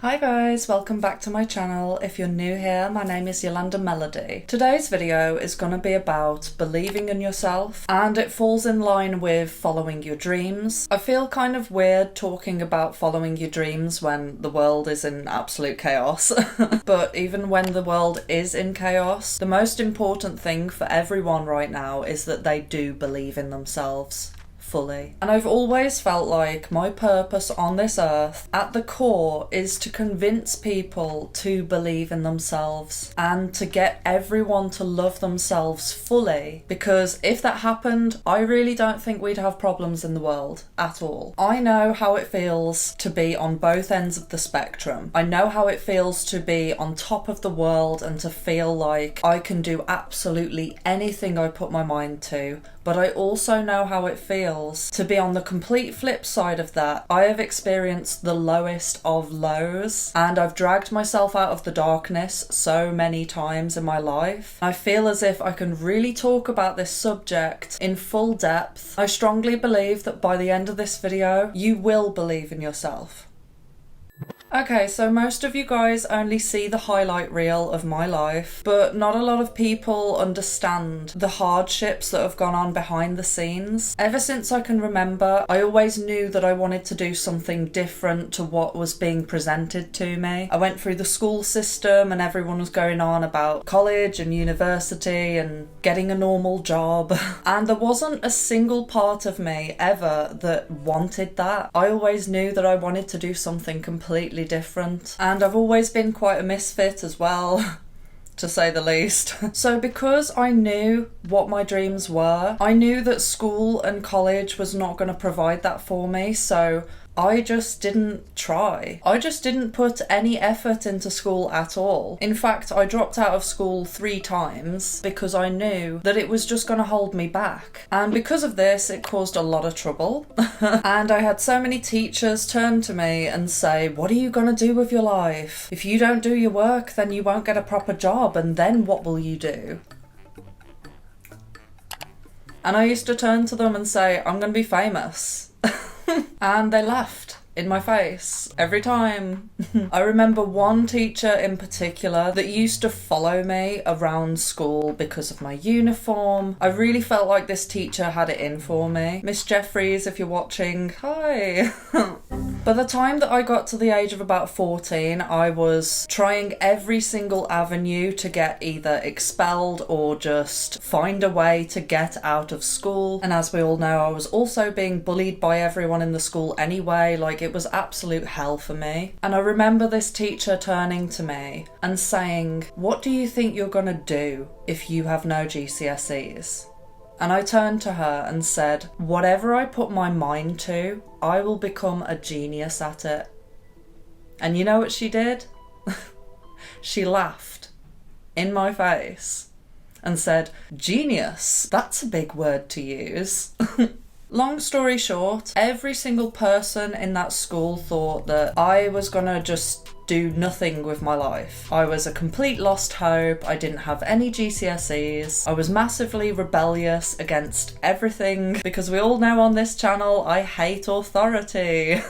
Hi guys, welcome back to my channel. If you're new here, my name is Yolanda Melody. Today's video is going to be about believing in yourself, and it falls in line with following your dreams. I feel kind of weird talking about following your dreams when the world is in absolute chaos. But even when the world is in chaos, the most important thing for everyone right now is that they do believe in themselves. Fully. And I've always felt like my purpose on this earth at the core is to convince people to believe in themselves and to get everyone to love themselves fully, because if that happened, I really don't think we'd have problems in the world at all. I know how it feels to be on both ends of the spectrum. I know how it feels to be on top of the world and to feel like I can do absolutely anything I put my mind to, but I also know how it feels to be on the complete flip side of that. I have experienced the lowest of lows, and I've dragged myself out of the darkness so many times in my life. I feel as if I can really talk about this subject in full depth. I strongly believe that by the end of this video, you will believe in yourself. Okay, so most of you guys only see the highlight reel of my life, but not a lot of people understand the hardships that have gone on behind the scenes. Ever since I can remember, I always knew that I wanted to do something different to what was being presented to me. I went through the school system and everyone was going on about college and university and getting a normal job, and there wasn't a single part of me ever that wanted that. I always knew that I wanted to do something completely different, and I've always been quite a misfit as well, to say the least. So because I knew what my dreams were, I knew that school and college was not going to provide that for me, so I just didn't try. I just didn't put any effort into school at all. In fact, I dropped out of school 3 times because I knew that it was just going to hold me back. And because of this, it caused a lot of trouble. And I had so many teachers turn to me and say, "What are you going to do with your life? If you don't do your work, then you won't get a proper job, and then what will you do?" And I used to turn to them and say, "I'm going to be famous." And they laughed in my face every time. I remember one teacher in particular that used to follow me around school because of my uniform. I really felt like this teacher had it in for me. Miss Jeffries, if you're watching, hi. By the time that I got to the age of about 14, I was trying every single avenue to get either expelled or just find a way to get out of school. And as we all know, I was also being bullied by everyone in the school anyway. Like, it was absolute hell for me. And I remember this teacher turning to me and saying, "What do you think you're gonna do if you have no GCSEs?" And I turned to her and said, "Whatever I put my mind to, I will become a genius at it." And you know what she did? She laughed in my face and said, "Genius, that's a big word to use." Long story short, every single person in that school thought that I was gonna just do nothing with my life. I was a complete lost hope. I didn't have any GCSEs. I was massively rebellious against everything, because we all know on this channel I hate authority.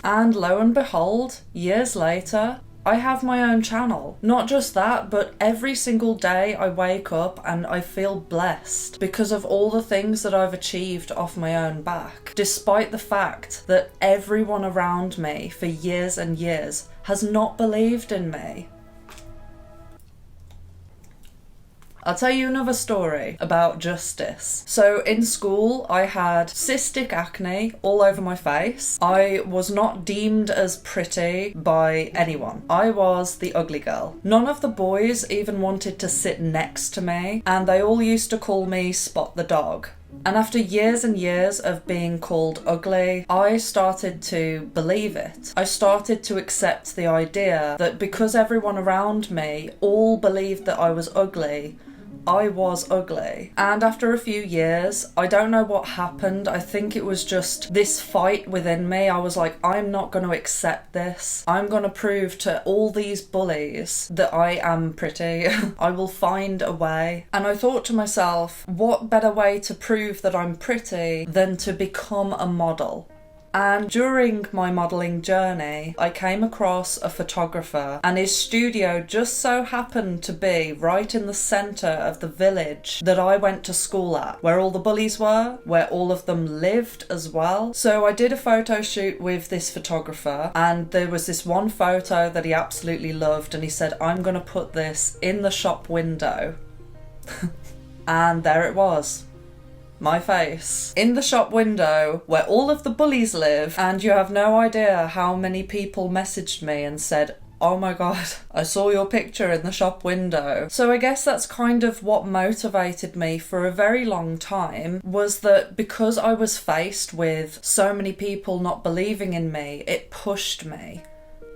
And lo and behold, years later, I have my own channel. Not just that, but every single day I wake up and I feel blessed because of all the things that I've achieved off my own back, despite the fact that everyone around me for years and years has not believed in me. I'll tell you another story about justice. So in school, I had cystic acne all over my face. I was not deemed as pretty by anyone. I was the ugly girl. None of the boys even wanted to sit next to me, and they all used to call me Spot the Dog. And after years and years of being called ugly, I started to believe it. I started to accept the idea that because everyone around me all believed that I was ugly, I was ugly. And after a few years, I don't know what happened. I think it was just this fight within me. I was like, I'm not going to accept this. I'm going to prove to all these bullies that I am pretty. I will find a way. And I thought to myself, what better way to prove that I'm pretty than to become a model? And during my modelling journey, I came across a photographer, and his studio just so happened to be right in the centre of the village that I went to school at, where all the bullies were, where all of them lived as well. So I did a photo shoot with this photographer, and there was this one photo that he absolutely loved, and he said, I'm going to put this in the shop window. And there it was. My face in the shop window where all of the bullies live, and you have no idea how many people messaged me and said, oh my god, I saw your picture in the shop window. So I guess that's kind of what motivated me for a very long time, was that because I was faced with so many people not believing in me, it pushed me.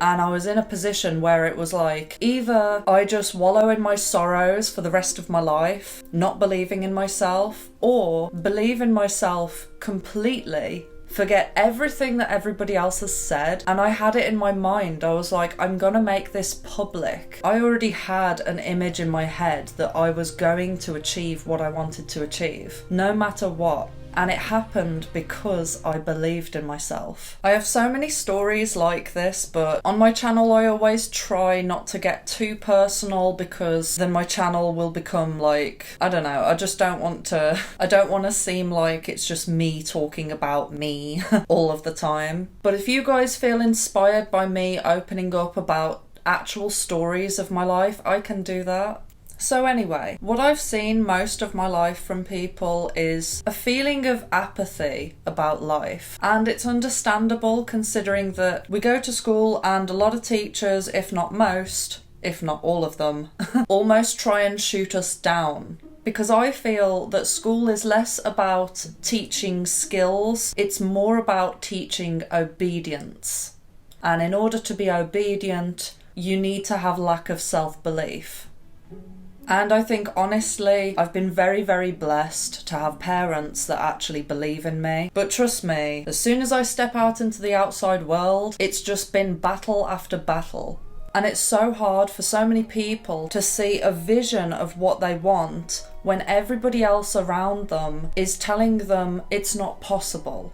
And I was in a position where it was like, either I just wallow in my sorrows for the rest of my life, not believing in myself, or believe in myself completely, forget everything that everybody else has said. And I had it in my mind. I was like, I'm gonna make this public. I already had an image in my head that I was going to achieve what I wanted to achieve, no matter what. And it happened because I believed in myself. I have so many stories like this, but on my channel I always try not to get too personal, because then my channel will become like, I don't know, I don't want to seem like it's just me talking about me all of the time. But if you guys feel inspired by me opening up about actual stories of my life, I can do that. So anyway, what I've seen most of my life from people is a feeling of apathy about life. And it's understandable, considering that we go to school and a lot of teachers, if not most, if not all of them, almost try and shoot us down. Because I feel that school is less about teaching skills, it's more about teaching obedience. And in order to be obedient, you need to have lack of self-belief. And I think, honestly, I've been very, very blessed to have parents that actually believe in me. But trust me, as soon as I step out into the outside world, it's just been battle after battle. And it's so hard for so many people to see a vision of what they want when everybody else around them is telling them it's not possible.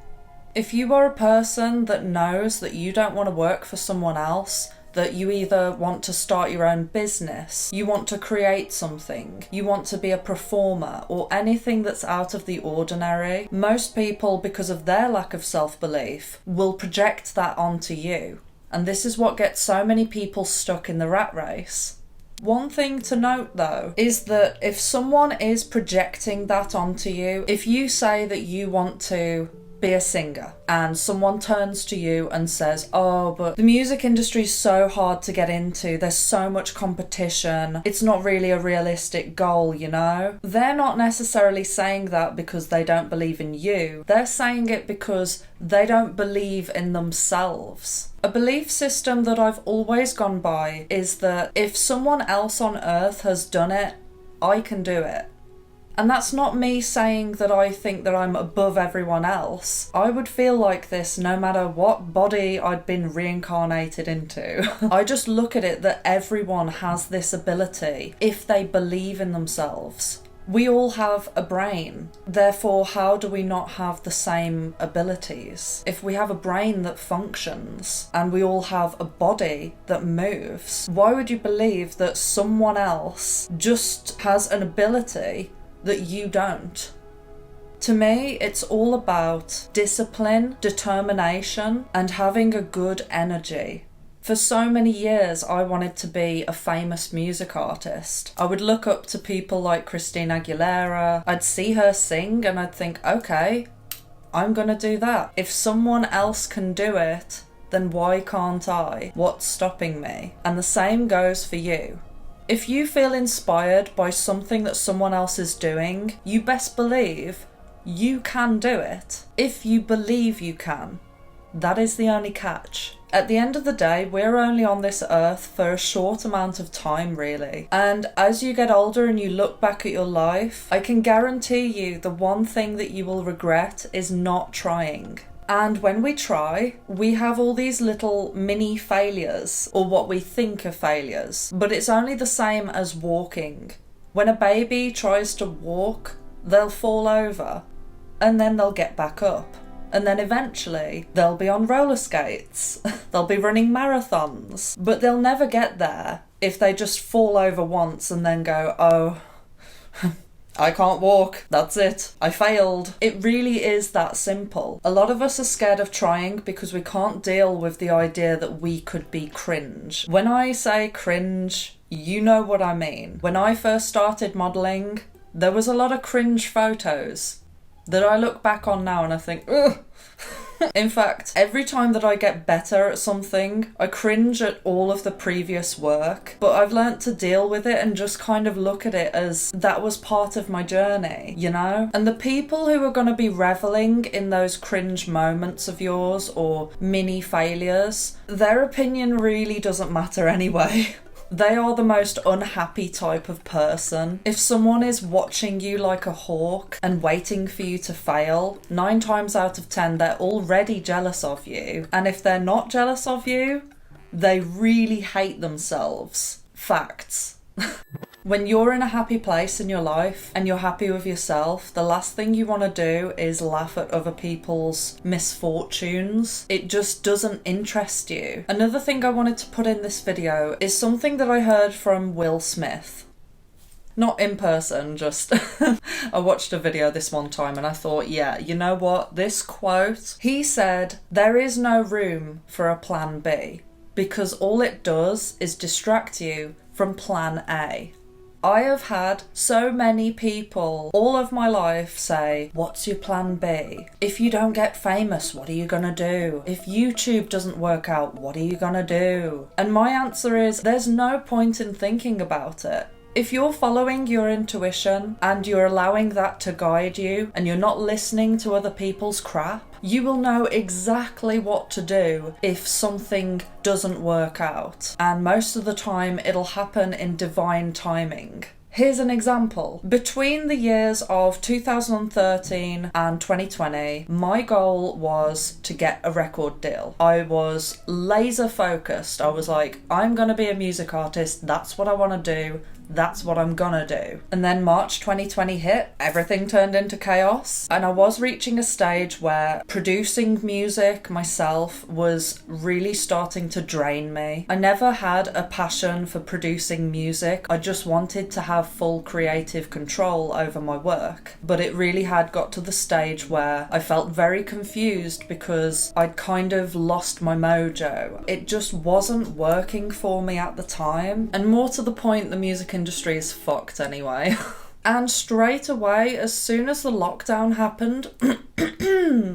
If you are a person that knows that you don't want to work for someone else, that you either want to start your own business, you want to create something, you want to be a performer, or anything that's out of the ordinary, most people, because of their lack of self-belief, will project that onto you. And this is what gets so many people stuck in the rat race. One thing to note though is that if someone is projecting that onto you, if you say that you want to be a singer and someone turns to you and says, oh, but the music industry is so hard to get into, there's so much competition, it's not really a realistic goal, you know? They're not necessarily saying that because they don't believe in you, they're saying it because they don't believe in themselves. A belief system that I've always gone by is that if someone else on earth has done it, I can do it. And that's not me saying that I think that I'm above everyone else. I would feel like this no matter what body I'd been reincarnated into. I just look at it that everyone has this ability if they believe in themselves. We all have a brain. Therefore, how do we not have the same abilities? If we have a brain that functions and we all have a body that moves, why would you believe that someone else just has an ability that you don't? To me, it's all about discipline, determination, and having a good energy. For so many years, I wanted to be a famous music artist. I would look up to people like Christina Aguilera. I'd see her sing and I'd think, okay, I'm gonna do that. If someone else can do it, then why can't I? What's stopping me? And the same goes for you. If you feel inspired by something that someone else is doing, you best believe you can do it. If you believe you can. That is the only catch. At the end of the day, we're only on this earth for a short amount of time, really. And as you get older and you look back at your life, I can guarantee you the one thing that you will regret is not trying. And when we try, we have all these little mini failures, or what we think are failures. But it's only the same as walking. When a baby tries to walk, they'll fall over, and then they'll get back up. And then eventually they'll be on roller skates, they'll be running marathons, but they'll never get there if they just fall over once and then go, oh, I can't walk, that's it, I failed. It really is that simple. A lot of us are scared of trying because we can't deal with the idea that we could be cringe. When I say cringe, you know what I mean. When I first started modelling, there was a lot of cringe photos that I look back on now and I think, ugh. In fact, every time that I get better at something, I cringe at all of the previous work, but I've learnt to deal with it and just kind of look at it as that was part of my journey, you know? And the people who are going to be reveling in those cringe moments of yours or mini failures, their opinion really doesn't matter anyway. They are the most unhappy type of person. If someone is watching you like a hawk and waiting for you to fail, 9 times out of 10 they're already jealous of you. And if they're not jealous of you, they really hate themselves. Facts. When you're in a happy place in your life and you're happy with yourself, the last thing you want to do is laugh at other people's misfortunes. It just doesn't interest you. Another thing I wanted to put in this video is something that I heard from Will Smith. Not in person, just I watched a video this one time and I thought, yeah, you know what? This quote, he said, "There is no room for a plan B because all it does is distract you from plan A." I have had so many people all of my life say, what's your plan B? If you don't get famous, what are you gonna do? If YouTube doesn't work out, what are you gonna do? And my answer is, there's no point in thinking about it. If you're following your intuition and you're allowing that to guide you and you're not listening to other people's crap, you will know exactly what to do if something doesn't work out. And most of the time it'll happen in divine timing. Here's an example. Between the years of 2013 and 2020, my goal was to get a record deal. I was laser focused. I was like, I'm gonna be a music artist. That's what I want to do. That's what I'm gonna do. And then March 2020 hit, everything turned into chaos, and I was reaching a stage where producing music myself was really starting to drain me. I never had a passion for producing music. I just wanted to have full creative control over my work. But it really had got to the stage where I felt very confused because I'd kind of lost my mojo. It just wasn't working for me at the time. And more to the point, the music industry is fucked anyway. And straight away, as soon as the lockdown happened,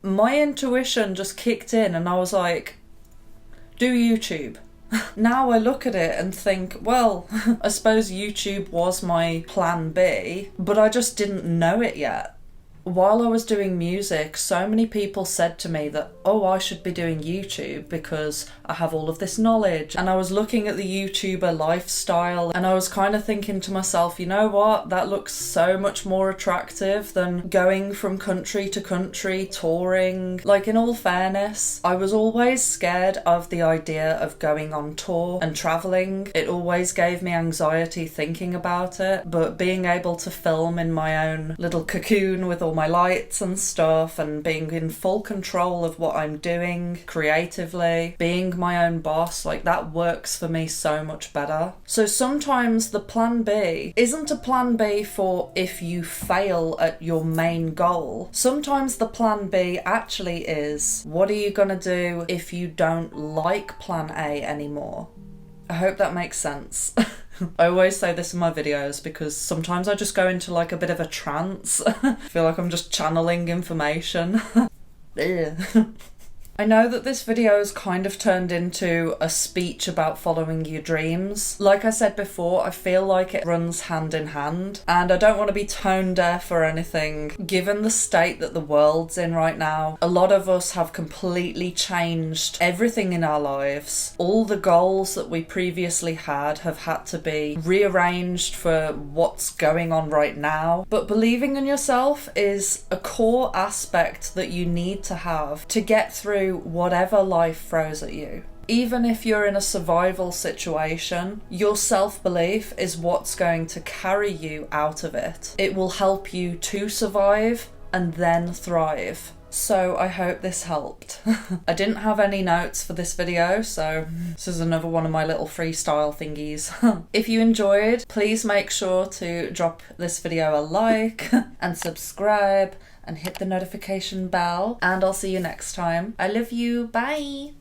my intuition just kicked in and I was like, do YouTube. Now I look at it and think, well, I suppose YouTube was my plan B, but I just didn't know it yet. While I was doing music, so many people said to me that, oh, I should be doing YouTube because I have all of this knowledge. And I was looking at the YouTuber lifestyle and I was kind of thinking to myself, you know what? That looks so much more attractive than going from country to country, touring. Like, in all fairness, I was always scared of the idea of going on tour and traveling. It always gave me anxiety thinking about it, but being able to film in my own little cocoon with all my lights and stuff and being in full control of what I'm doing creatively, being my own boss, like, that works for me so much better. So sometimes the plan B isn't a plan B for if you fail at your main goal. Sometimes the plan B actually is, what are you gonna do if you don't like plan A anymore? I hope that makes sense. I always say this in my videos because sometimes I just go into like a bit of a trance. I feel like I'm just channeling information. I know that this video has kind of turned into a speech about following your dreams. Like I said before, I feel like it runs hand in hand, and I don't want to be tone deaf or anything. Given the state that the world's in right now, a lot of us have completely changed everything in our lives. All the goals that we previously had have had to be rearranged for what's going on right now. But believing in yourself is a core aspect that you need to have to get through whatever life throws at you. Even if you're in a survival situation, your self-belief is what's going to carry you out of it. It will help you to survive and then thrive. So I hope this helped. I didn't have any notes for this video, so this is another one of my little freestyle thingies. If you enjoyed, please make sure to drop this video a like and subscribe and hit the notification bell, and I'll see you next time. I love you. Bye.